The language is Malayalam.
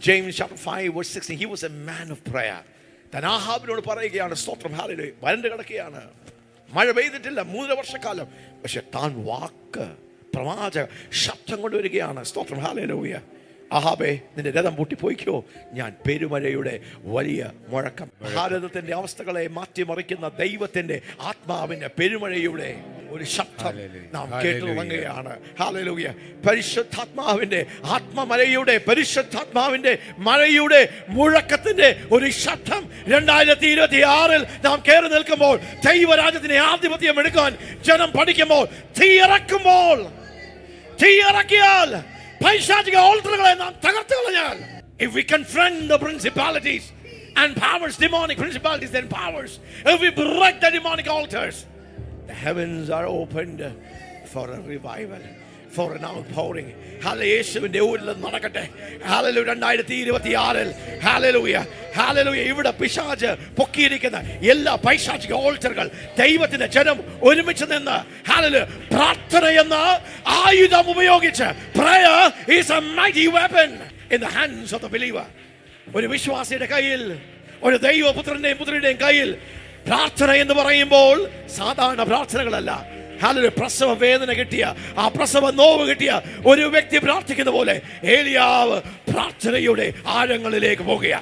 James chapter 5 verse 16, he was a man of prayer. താൻ ആഹാബിനോട് പറയുകയാണ്, സ്തോത്രം, ഹല്ലേലൂയ, വരണ്ട് കിടക്കുകയാണ്, മഴ പെയ്തിട്ടില്ല 3 വർഷക്കാലം, പക്ഷെ താൻ വാക്ക് പ്രവാചക ശബ്ദം കൊണ്ടുവരികയാണ്, സ്തോത്രം, ഹല്ലേലൂയ. ആഹാബേ, നിന്റെ രഥം പൂട്ടിപ്പോയിക്കോ, ഞാൻ പെരുമഴയുടെ വലിയ മുഴക്കം. ഭാരതത്തിന്റെ അവസ്ഥകളെ മാറ്റിമറിക്കുന്ന ദൈവത്തിന്റെ ആത്മാവിന്റെ പെരുമഴയുടെ ഒരു ശബ്ദം നാം കേട്ടുറങ്ങുകയാണ്. ഹല്ലേലൂയ. പരിശുദ്ധാത്മാവിന്റെ ആത്മമഴയുടെ, പരിശുദ്ധാത്മാവിന്റെ മഴയുടെ മുഴക്കത്തിന്റെ ഒരു ശബ്ദം 2026 നാം കയറി നിൽക്കുമ്പോൾ, ദൈവരാജ്യത്തിന്റെ ആധിപത്യം എടുക്കാൻ ജനം പഠിക്കുമ്പോൾ, തീയിറക്കിയാൽ പൈശാചിക ഓൾട്ടറുകളെ നാം തകർത്ത് കളഞ്ഞാൽ, if we confront the principalities and powers, demonic principalities and powers, if we break the demonic altars, the heavens are opened for a revival, for an outpouring. യേശുവിന്റെ ഊരിൽ നടക്കട്ടെ. ഹല്ലേലൂയ. 2026 hallelujah, hallelujah. ഇവിടെ പിശാച് പൊക്കിയിരിക്കുന്ന എല്ലാ പൈശാചിക ഓൾട്ടറുകൾ ദൈവത്തിന്റെ ജനം ഒരുമിച്ച് നിന്ന് ഹല്ലേലൂയ പ്രാർത്ഥന എന്ന ആയുധം ഉപയോഗിച്ച്, prayer is a mighty weapon in the hands of the believer. ഒരു വിശ്വാസിയുടെ കയ്യിൽ, ഒരു ദൈവപുത്രന്റെയും പുത്രിയുടെയും കയ്യിൽ പ്രാർത്ഥന എന്ന് പറയുമ്പോൾ സാധാരണ പ്രാർത്ഥനകളല്ല. ഹല്ലേലൂയ. പ്രസവ വേദന കിട്ടിയ, ആ പ്രസവ നോവ് കിട്ടിയ ഒരു വ്യക്തി പ്രാർത്ഥിക്കുന്ന പോലെ ഏലിയാവ് പ്രാർത്ഥനയുടെ ആഴങ്ങളിലേക്ക് പോകുക.